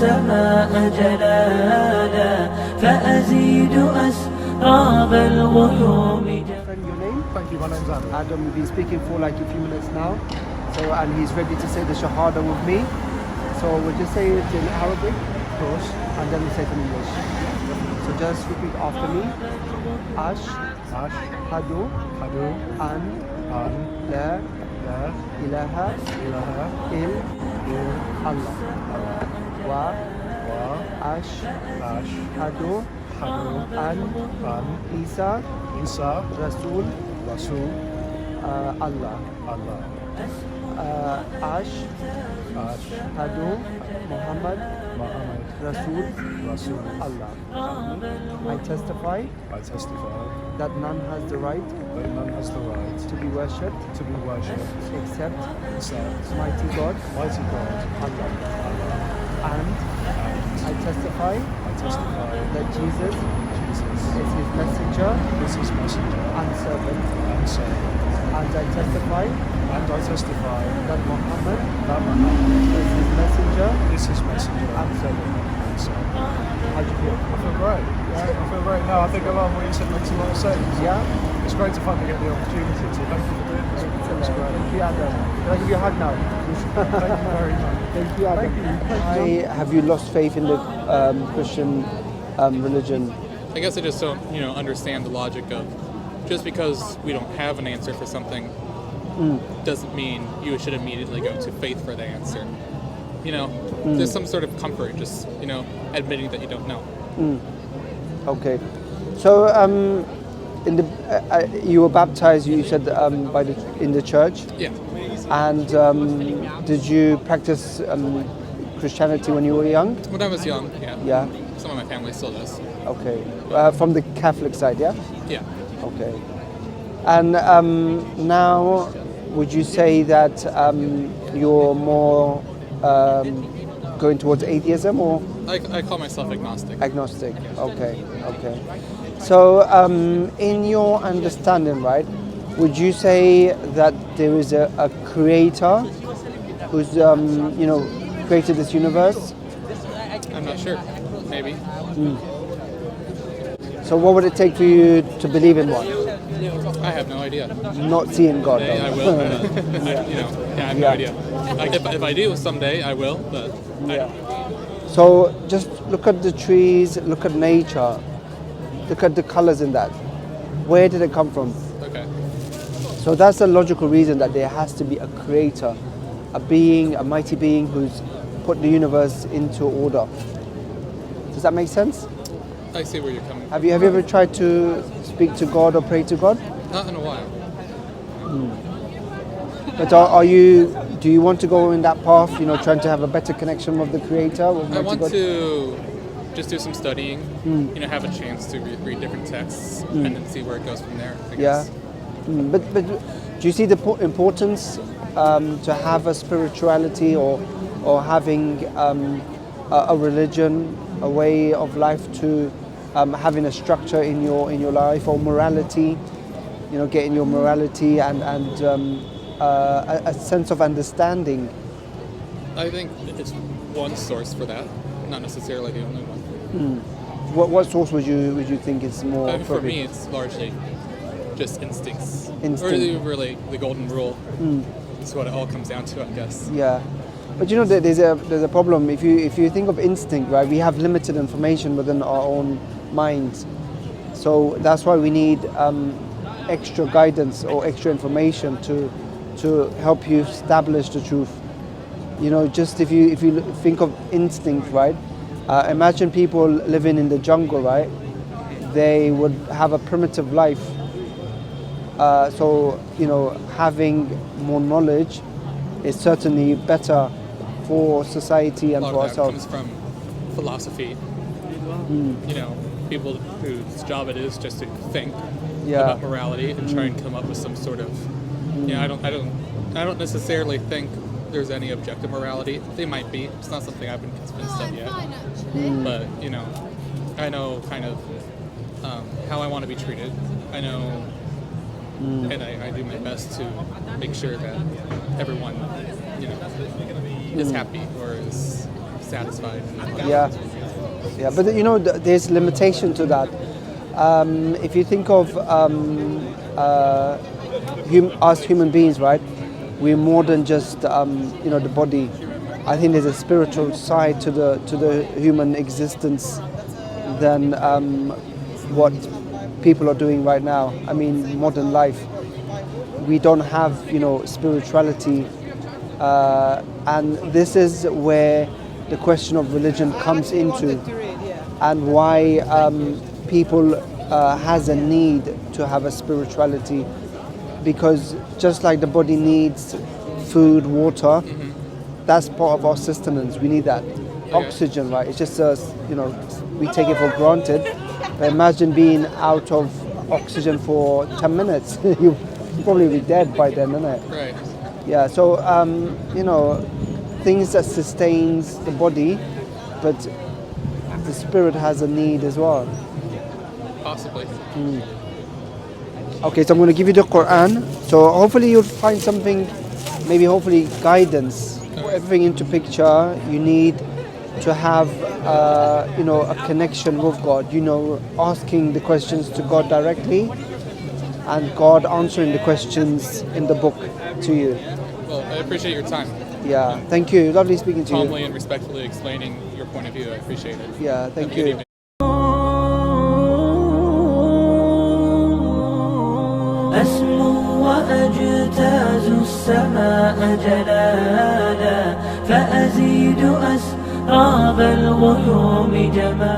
السماء جلالا فأزيد أسراب الغيوم. Your name? Thank you, my name's Adam. Adam, we've been speaking for like a few minutes now. So, and he's ready to say the Shahada with me. So we'll just say it in Arabic, Of course. and then we say it in English. So just repeat after me. Ashhadu Hadu, an an, la la, ilaha ilaha, illallah wa wa, ashhadu hadu, an an, Isa Isa, Rasul Rasul, Allah. Allah. Ashhadu Muhammad Muhammad, Rasul Rasul. Allah. I testify I testify that none has the right that none has the right to be worshipped to be worshipped except except mighty God, mighty God, Allah. Allah. And I testify I testify that Jesus Jesus is his messenger is his messenger and servant. and servant. And I testify And I testify that Muhammad that Muhammad is his messenger is his messenger and servant. and servant. How do you feel? I feel great. Yeah, I feel great. No, I think a lot of what you said makes a lot of sense. Yeah? It's great to finally get the opportunity, so thank you for doing this. It's great. Thank you, Adam. Can I give you a hug now? Thank you very much. Thank you, Adam. Have you lost faith in the Christian religion? I guess I just don't, understand the logic of just because we don't have an answer for something doesn't mean you should immediately go to faith for the answer. There's some sort of comfort in just, admitting that you don't know. Okay. So, you were baptized, you said, in the church. Yeah. And did you practice Christianity when you were young? When I was young, yeah. Yeah. Some of my family still does. Okay. From the Catholic side, yeah? Yeah. Okay. And now, would you say that you're more going towards atheism or I call myself agnostic. agnostic? Okay, okay. So, in your understanding, right, would you say that there is a creator who's, created this universe? I'm not sure. Maybe. So, what would it take for you to believe in one? I have no idea. Not seeing God. I though. will. I have no idea. If I do someday, I will. But Yeah. So just look at the trees, look at nature, look at the colors in that. Where did it come from? okay. So that's a logical reason that there has to be a creator, a being, a mighty being who's put the universe into order. Does that make sense? I see where you're coming from. Have you ever tried to speak to God or pray to God? Not in a while. But do you want to go in that path, trying to have a better connection with the creator? With I mighty want God? to just do some studying, have a chance to read different texts and then see where it goes from there. I Yeah. guess. But do you see the importance to have a spirituality or having a religion, a way of life, to having a structure in your life, or morality? Getting your morality and a sense of understanding. I think it's one source for that, not necessarily the only one. What source would you think is more For me, appropriate? it's largely just instincts. Instinct. Or really the golden rule. It's what it all comes down to, I guess. Yeah, but there's a problem. If you think of instinct, right? We have limited information within our own minds, so that's why we need extra guidance or extra information to help you establish the truth. Just if you think of instinct, right? Imagine people living in the jungle, right? They would have a primitive life. So having more knowledge is certainly better for society and A for lot of that ourselves. comes from philosophy. People whose job it is just to think Yeah. about morality and try and come up with some sort of. I don't necessarily think there's any objective morality. They might be. It's not something I've been convinced of yet. But I know kind of how I want to be treated. I know, and I do my best to make sure that everyone, is happy or is satisfied. Yeah, yeah, but you know, there's limitation to that. If you think of us human beings, right? We're more than just you know, the body. I think there's a spiritual side to the human existence than what people are doing right now. I mean, modern life. We don't have, you know, spirituality, and this is where the question of religion comes into, and why people has a need to have a spirituality, because just like the body needs food, water, that's part of our sustenance. We need that oxygen, right? It's just you know, we take it for granted. But imagine being out of oxygen for 10 minutes. You'd probably be dead by then, isn't it? Right. Yeah, so you know, things that sustains the body, but the spirit has a need as well. Possibly. Okay, so I'm going to give you the Quran. So hopefully you'll find something, maybe hopefully guidance. Put everything into picture. You need to have you know, a connection with God. You know, asking the questions to God directly, and God answering the questions in the book to you. Well, I appreciate your time. Yeah, thank you. Lovely speaking to you. Calmly and respectfully explaining your point of view. I appreciate it. Yeah, thank Have a good you. evening. أسمو وأجتاز السماء جلالا فأزيد أسراب الغيوم جمالا